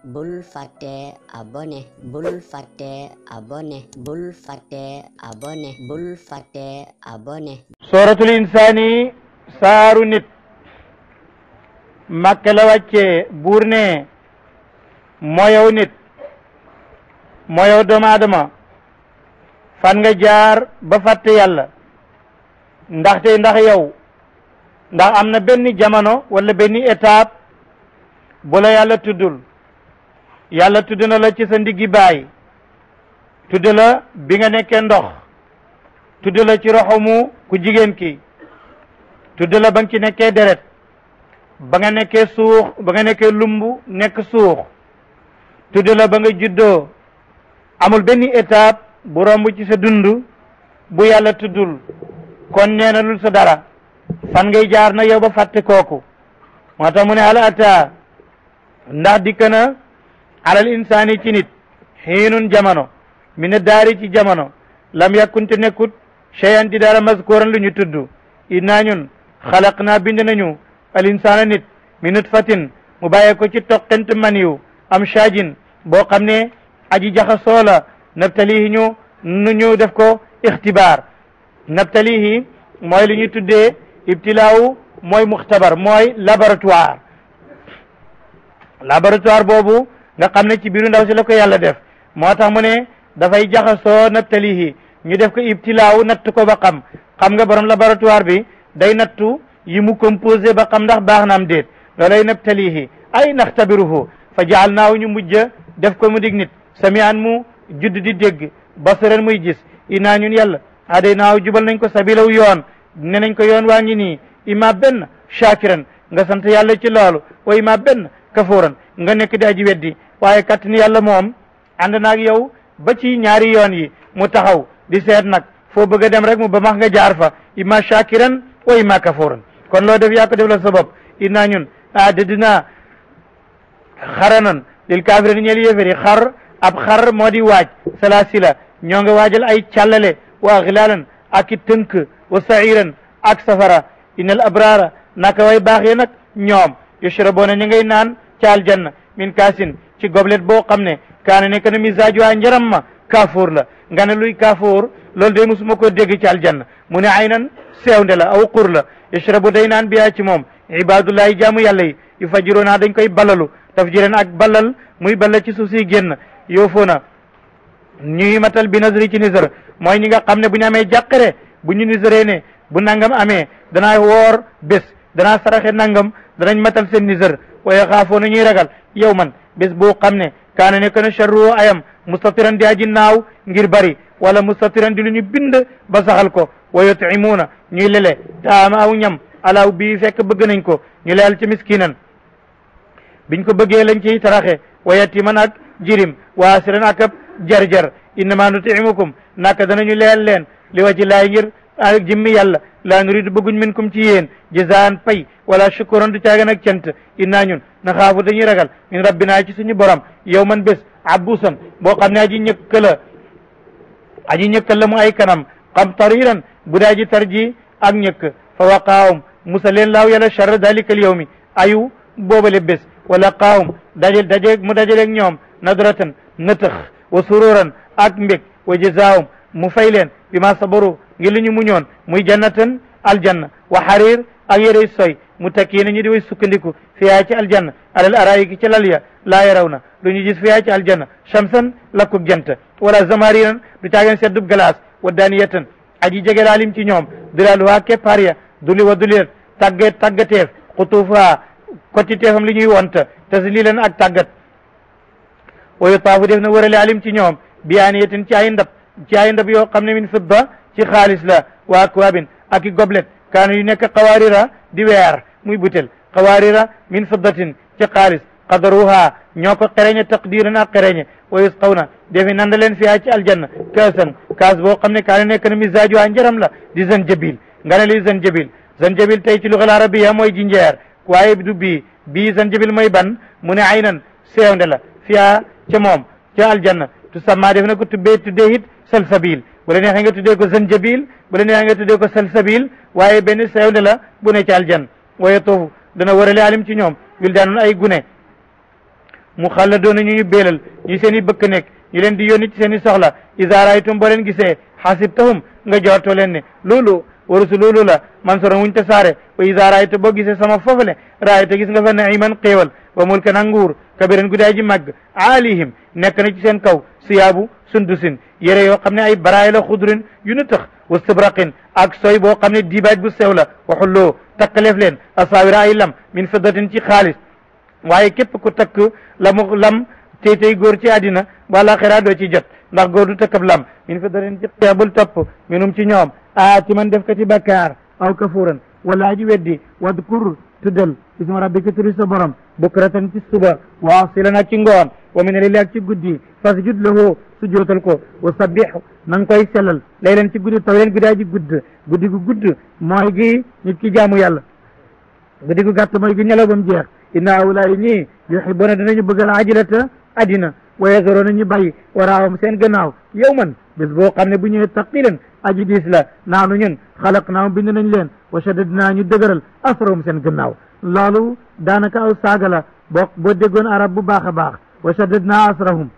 bul fàtte abonné bul fàtte abonné bul fàtte abonné bul fàtte abonné suratul insaani saaru nit Makka la wàcce buur ne mooyow nit mooyow doomu aadama fan nga jaar ba fàtte yàlla ndax am na benn jamono wala benn étape bu la yàlla tuddul yàlla tudd na la ci sa ndiggi baay tudd la bi nga nekkee ndox tudd la ci roxumu ku jigéen ki tudd la ba nga ci nekkee deret ba nga nekkee suux ba nga nekkee lumbu nekk suux tudd la ba nga juddoo amul benn étape bu romb ci sa dund bu yàlla tuddul kon nee na lul sa dara fan ngay jaar na yow ba fàtte kooku moo tax mu ne hal ata ndax dikk na alal insaani ci nit xiinun jamono mina daari ci jamono lam yakkunte nekkut cheyan di dara mazkuran lu ñu tudd innaa ñun xalaq naa bind nañu al insaana nit min nutfatin mu bàyyee ko ci toqent maniyu am shaajin boo xam ne aji jaxasoo la nabtalihi ñu def ko ixtibaar nabtalihi mooy lu ñuy tuddee ibtilaawu mooy muxtabar mooy laboratoire boobu nga xam ne ci biiru ndaw si la ko yàlla def moo tax mu ne dafay jaxasoo nabtalihi ñu def ko ibtilaawu natt ko ba xam nga borom laboratoire bi day nattu yi mu composé ba xam ndax baax na am déet loolay nabtalihi ay naxtabiruhu fa jaal naaw ñu mujj def ko mu dig nit samian mu judd di dégg basiran muy gis inaa ñun yàlla aday naaw jubal nañ ko sabilaw yoon ne nañ ko yoon waa ngi nii ima benn shakiran nga sant yàlla ci loolu wa ima benn kafuran nga nekk di aji weddi waaye kattan yàlla moom ànd naag yow ba ci ñaari yoon yi mu taxaw di seet nag foo bëgg a dem rek mu ba max nga jaar fa ima shakiran wa ima kafuran kon loo def yaa ko def la sa bopp inaa ñun addadina xaranan lil kafirin ñeel yéeféri ab xar moo di waaj salasila ñoo nga waajal ay càllale wa aglalan ak i tënk wa sairan ak safara innal abrara naka way baax ye nag ñoom yashraboona ñu ngay naan ca aljanna min kaasin ci goblet boo xam ne kaana nekk na misaajuwaa njaram ma kaafoor la nga ne luy kaafoor loolu day musuma ko dégg ci aljanna mu ne aynan seewnde la aw qur la yashrabu day naan biyaa ci moom ibadullahi jaamu yàlla yi yu fajiroona dañ koy ballalu tafjiran ak ballal muy ballal ci suuf si génn yoofoona ñuy matal bi nazri ci nisër mooy ñi nga xam ne bu ñu amee jàqare bu ñu nisëree ne bu nangam amee danaa woor bés danaa saraxe nangam danañ matal seen nisër waaye xaafoona ñuy ragal yow man bés boo xam ne kaana nekk na charru ayam mustatiran di aji naaw ngir bari wala mustatiran di lu ñu bind ba saxal ko wa yutimuuna ñuy lele taama aw ñam alaaw bii fekk bëgg nañ ko ñu leel ci miskinan biñ ko bëggee lañ ciy taraxe wa yatiman ak jirim wa asiran ak ab jar-jar innama nutimukum naka danañu leel leen li waji laay ngir ak jimmi yàlla laa nuridu bëgguñ minkum ci yéen jazaan pay wala shukuran du caagan ak cant innaa ñun na xaafu dañuy ragal min rabbinaa ci suñu borom yow man bés abusan boo xam ne aji ñëkka la mu ay kanam xam tariran bu daa ji tarji ak ñëkk fa waqaahum musa leen laaw yàlla charra dalika al yawmi ayu boobale bés wala qaahum dajaleeg ñoom nadratan nëtëx wa sururan ak mbég wa jazaahum mu fay leen bi ma sabaru ngir li ñu muñoon muy jannatan aljanna wa xarir ak yérey soy mu takkiina ñu di way sukkandiku fiyaa ci aljanna alal araayiki ci lal ya laa yaraw na lu ñu gis fiyaa ci aljanna shamsan lakkub jant wala zamariran du caageen seddub glace wa daniyatan aji jege laalim ci ñoom dulaaluhaa keppaar ya duli wa dulilat tàggateef xutuufuhaa kotti teefam li ñuy wonta taslilan ak tàggat wa yutaafu def na wërale alim ci ñoom bi aaniyatin ci ay ndab yoo xam ne min fidda ci xaalis la wa akwaabin ak i goblet kaanu yu nekk qawaarira di weer muy butel qawaarira min fiddatin ci xaalis qadaruha ñoo ko xereñe taqdiran ak xereñe wa yusqawna defi nanda leen fiyaa ci aljanna kaasan kaas boo xam ne kaanu nekk na misaaju waa njaram la di zanjabil nga ne li zanjabil tey ci lugal arabiya mooy jinjeer waaye du bii zanjabil mooy ban mu ne aynan seewnde la fiyaa ca moom ca aljanna tu samma def na ko tuddee it salsabil bu la neexee nga tuddee ko zanjabil bu la neexee nga tuddee ko salsabil waaye benn seewnde la bu ne ci aljanna waaye toofu dana warale alim ci ñoom wildaanun ay gune mu xalla doona ñu beelal ñi seen i bëkk nekk ñu leen di yónni ci seen i soxla iza raaytum boo leen gisee xasibtahum nga jortoo leen ne loolu warusu loolu la man soro wuñ te saare wa iza raayta boo gisee sama foofale raayta gis nga fa naiman xéewal wa mulkan ak nguur kabiran guddaay ji màgg aalihim nekk na ci seen kaw siyaabu sundusin yére yoo xam ne ay baraay la xudrin yu nu tax wa sibraqin ak soy boo xam ne dibaaj bu sew la waxulloo takkaleef leen asaawira ay lam min fiddatin ci xaalis waaye képp ku takk lam tey góor ci àddina wala xira doo ci jot ndax góor du tëkkab lam min fiddatin ci xeebul topp minum ci ñoom aati man def ko ci bakkaar aw kafuran wala aji weddi wadkur tuddal isma rabbika turi sa borom bukratan ci suba wa asilan ak ci ngoon wa min al-layli ak ci guddi fasjud lahu sujootal ko wa sabbih na nga koy sellal laylan ci guddi taw leen guddi aji guddi gu gudd mooy gi nit ki jaamu yàlla guddi gu gàtt mooy gi nelaw ba mu jeex inna awlaay ñii yuhibbuna dinañu bëggal ajilata addina wa yazaruna ñu bàyyi waraawam seen gannaaw yawman bés boo xam ne bu ñëwee taqilan aji diis la naanu ñun xalaqnaahum bind nañ leen wa shaddadnaa ñu dëgëral asrahum seen gannaaw loolu daanaka aw saaga la boo déggoon arab bu baax a baax wa shaddadnaa asrahum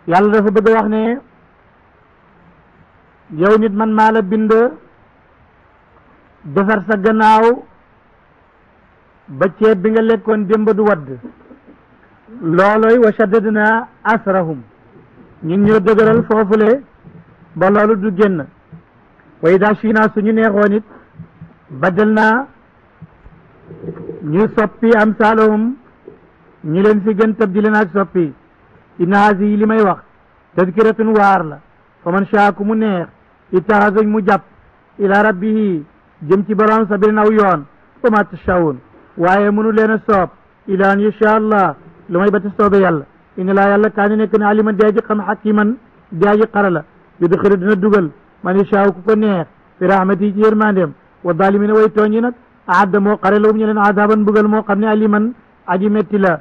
yàlla dafa bëgg a wax ne yow nit man maa la bind defar sa gannaaw ba ceeb bi nga lekkoon démb du wadd looloy wa shaddadnaa asrahum ñun ñoo dëgëral foofule ba loolu du génn wa idaa shi'naa suñu neexoon it badal naa ñu soppi amsaalahum ñi leen fi gën tabdilan ak soppi inna hazihi li may wax tadkiratun waar la fa man shaa ku mu neex ittaxasa mu jàpp ila rabbihi jëm ci borom sabilan aw yoon wa ma tashaa'uun waaye mënu leen a soob ila an yasha allah lu may ba te soobe yàlla inna laa yàlla kaani nekk ne aliman di aji xam hakiman di aji xarala yudxilu dina dugal man yashaa ku ko neex fi rahmati ci yërmandeem wa dalimina way tooñi nag aadda moo xare la ñu leen adaban bugal moo xam ne aliman aji metti la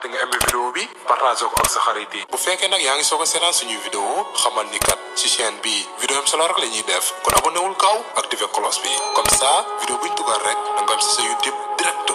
te nga aimé vidéo bi partagé ko ak sa xarit yi bu fekkee nag yaa ngi soog a seetaan suñuy vidéo xamal ni kat ci chaîne bi vidéo am solo rek la ñuy def kon abonné wul gaaw activé cloche bi comme ça vidéo buñ dugal rek da nga am si sa YouTube direct